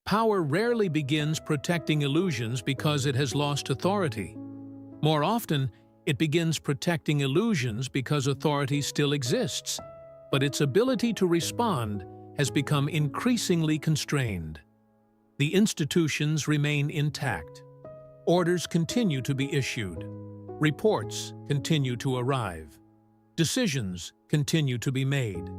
Power rarely begins protecting illusions because it has lost authority. More often, it begins protecting illusions because authority still exists, but its ability to respond has become increasingly constrained. The institutions remain intact. Orders continue to be issued. Reports continue to arrive. Decisions continue to be made.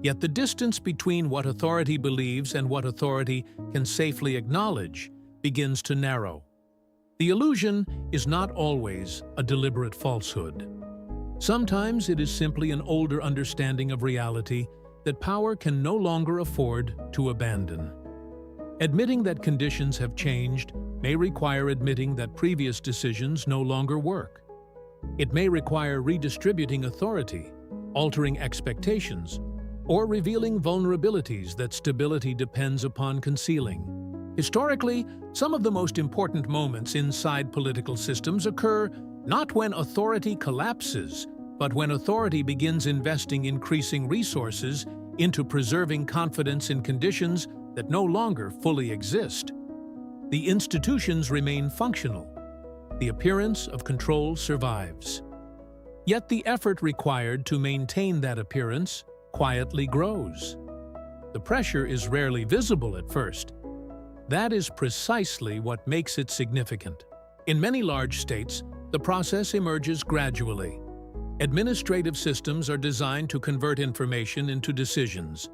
Yet the distance between what authority believes and what authority can safely acknowledge begins to narrow. The illusion is not always a deliberate falsehood. Sometimes it is simply an older understanding of reality that power can no longer afford to abandon. Admitting that conditions have changed may require admitting that previous decisions no longer work. It may require redistributing authority, altering expectations, or revealing vulnerabilities that stability depends upon concealing. Historically, some of the most important moments inside political systems occur not when authority collapses, but when authority begins investing increasing resources into preserving confidence in conditions that no longer fully exist. The institutions remain functional. The appearance of control survives. Yet the effort required to maintain that appearance quietly grows. The pressure is rarely visible at first. That is precisely what makes it significant. In many large states, the process emerges gradually. Administrative systems are designed to convert information into decisions.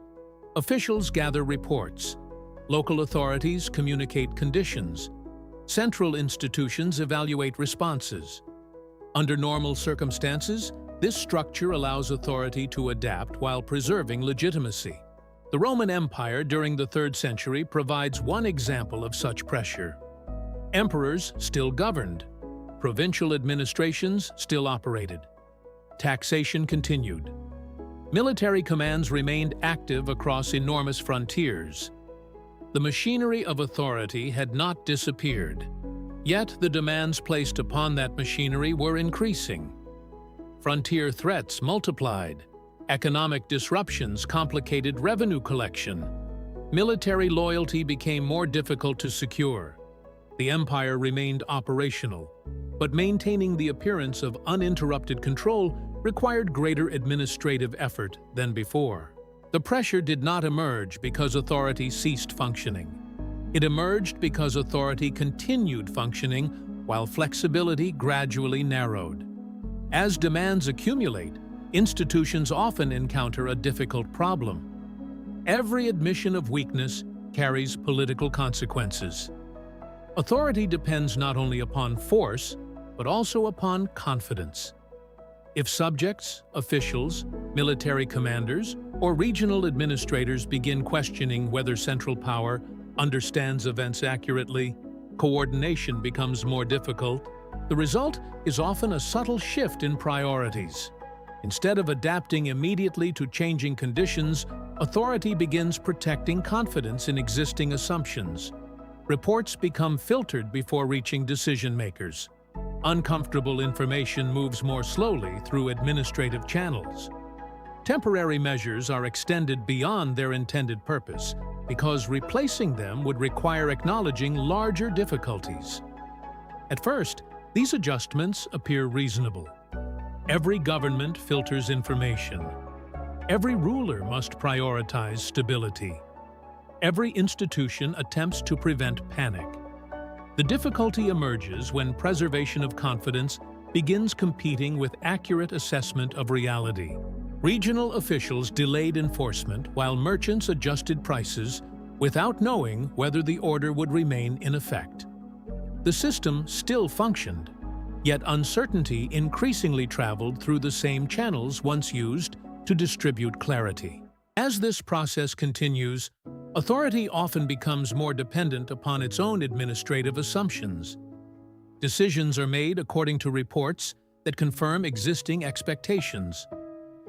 Officials gather reports. Local authorities communicate conditions. Central institutions evaluate responses. Under normal circumstances, this structure allows authority to adapt while preserving legitimacy. The Roman Empire during the 3rd century provides one example of such pressure. Emperors still governed. Provincial administrations still operated. Taxation continued. Military commands remained active across enormous frontiers. The machinery of authority had not disappeared. Yet the demands placed upon that machinery were increasing. Frontier threats multiplied. Economic disruptions complicated revenue collection. Military loyalty became more difficult to secure. The empire remained operational, but maintaining the appearance of uninterrupted control required greater administrative effort than before. The pressure did not emerge because authority ceased functioning. It emerged because authority continued functioning while flexibility gradually narrowed. As demands accumulate, institutions often encounter a difficult problem. Every admission of weakness carries political consequences. Authority depends not only upon force, but also upon confidence. If subjects, officials, military commanders, or regional administrators begin questioning whether central power understands events accurately, coordination becomes more difficult. The result is often a subtle shift in priorities. Instead of adapting immediately to changing conditions, authority begins protecting confidence in existing assumptions. Reports become filtered before reaching decision-makers. Uncomfortable information moves more slowly through administrative channels. Temporary measures are extended beyond their intended purpose because replacing them would require acknowledging larger difficulties. At first, these adjustments appear reasonable. Every government filters information. Every ruler must prioritize stability. Every institution attempts to prevent panic. The difficulty emerges when preservation of confidence begins competing with accurate assessment of reality. Regional officials delayed enforcement while merchants adjusted prices without knowing whether the order would remain in effect. The system still functioned, yet uncertainty increasingly traveled through the same channels once used to distribute clarity. As this process continues, authority often becomes more dependent upon its own administrative assumptions. Decisions are made according to reports that confirm existing expectations.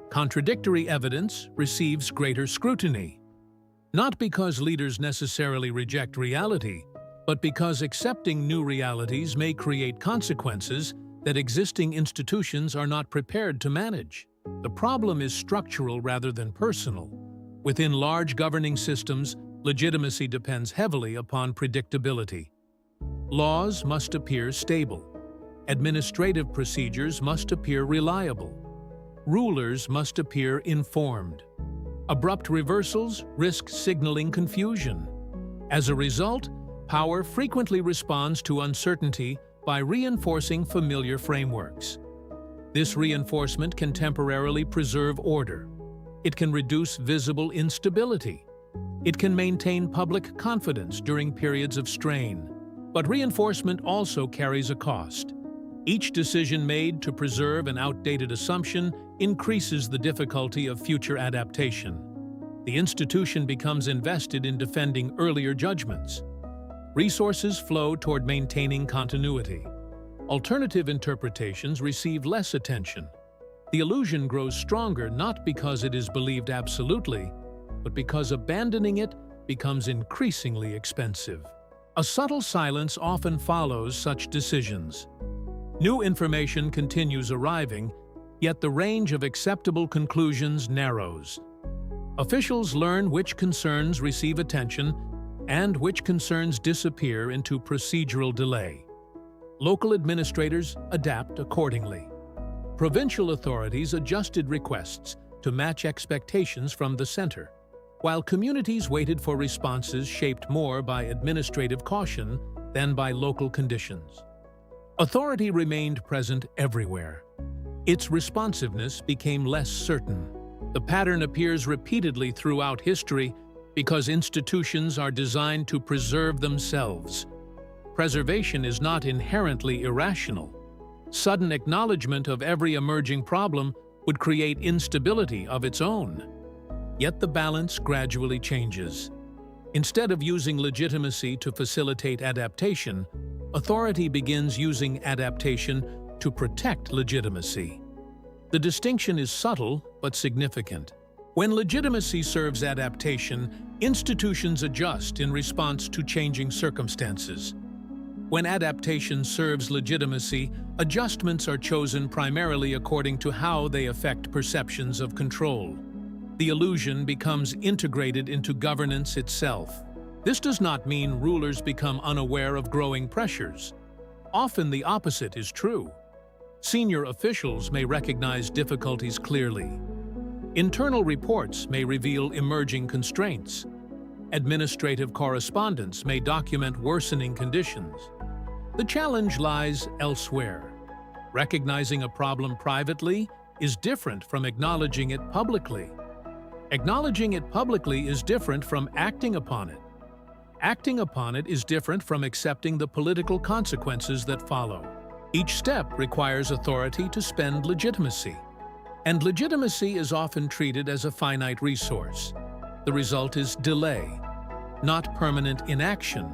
Contradictory evidence receives greater scrutiny, not because leaders necessarily reject reality, but because accepting new realities may create consequences that existing institutions are not prepared to manage. The problem is structural rather than personal. Within large governing systems, Legitimacy depends heavily upon predictability. Laws must appear stable. Administrative procedures must appear reliable. Rulers must appear informed. Abrupt reversals risk signaling confusion. As a result, power frequently responds to uncertainty by reinforcing familiar frameworks. This reinforcement can temporarily preserve order. It can reduce visible instability. It can maintain public confidence during periods of strain. But reinforcement also carries a cost. Each decision made to preserve an outdated assumption increases the difficulty of future adaptation. The institution becomes invested in defending earlier judgments. Resources flow toward maintaining continuity. Alternative interpretations receive less attention. The illusion grows stronger not because it is believed absolutely, but because abandoning it becomes increasingly expensive. A subtle silence often follows such decisions. New information continues arriving, yet the range of acceptable conclusions narrows. Officials learn which concerns receive attention and which concerns disappear into procedural delay. Local administrators adapt accordingly. Provincial authorities adjusted requests to match expectations from the center, while communities waited for responses shaped more by administrative caution than by local conditions. Authority remained present everywhere. Its responsiveness became less certain. The pattern appears repeatedly throughout history because institutions are designed to preserve themselves. Preservation is not inherently irrational. Sudden acknowledgement of every emerging problem would create instability of its own. Yet the balance gradually changes. Instead of using legitimacy to facilitate adaptation, authority begins using adaptation to protect legitimacy. The distinction is subtle but significant. When legitimacy serves adaptation, institutions adjust in response to changing circumstances. When adaptation serves legitimacy, adjustments are chosen primarily according to how they affect perceptions of control. The illusion becomes integrated into governance itself. This does not mean rulers become unaware of growing pressures. Often the opposite is true. Senior officials may recognize difficulties clearly. Internal reports may reveal emerging constraints. Administrative correspondence may document worsening conditions. The challenge lies elsewhere. Recognizing a problem privately is different from acknowledging it publicly. Acknowledging it publicly is different from acting upon it. Acting upon it is different from accepting the political consequences that follow. Each step requires authority to spend legitimacy. And legitimacy is often treated as a finite resource. The result is delay, not permanent inaction,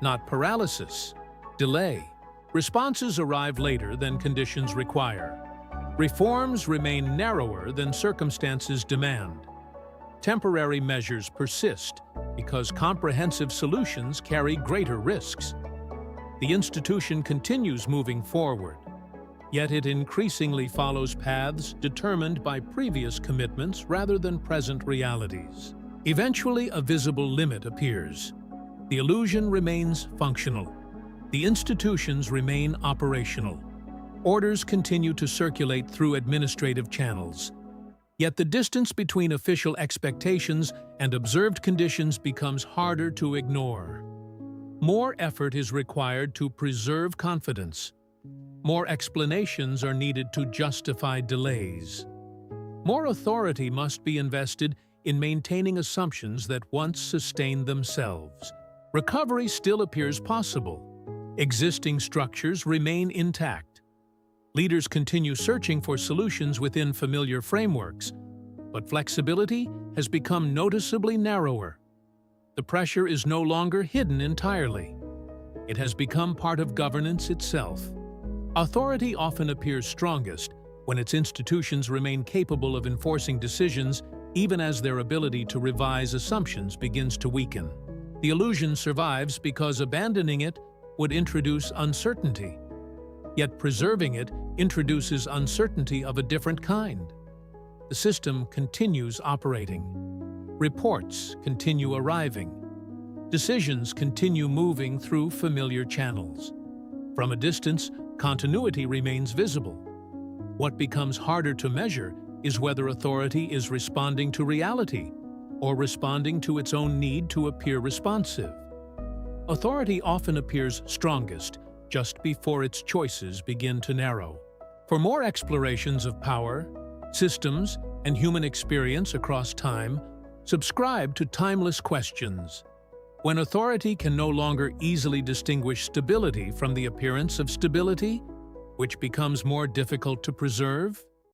not paralysis. Delay. Responses arrive later than conditions require. Reforms remain narrower than circumstances demand. Temporary measures persist because comprehensive solutions carry greater risks. The institution continues moving forward, yet it increasingly follows paths determined by previous commitments rather than present realities. Eventually, a visible limit appears. The illusion remains functional. The institutions remain operational. Orders continue to circulate through administrative channels. Yet the distance between official expectations and observed conditions becomes harder to ignore. More effort is required to preserve confidence. More explanations are needed to justify delays. More authority must be invested in maintaining assumptions that once sustained themselves. Recovery still appears possible. Existing structures remain intact. Leaders continue searching for solutions within familiar frameworks, but flexibility has become noticeably narrower. The pressure is no longer hidden entirely. It has become part of governance itself. Authority often appears strongest when its institutions remain capable of enforcing decisions even as their ability to revise assumptions begins to weaken. The illusion survives because abandoning it would introduce uncertainty. Yet preserving it introduces uncertainty of a different kind. The system continues operating. Reports continue arriving. decisions continue moving through familiar channels. From a distance, continuity remains visible. What becomes harder to measure is whether authority is responding to reality or responding to its own need to appear responsive. Authority often appears strongest just before its choices begin to narrow. For more explorations of power, systems, and human experience across time, subscribe to Timeless Questions. When authority can no longer easily distinguish stability from the appearance of stability, which becomes more difficult to preserve?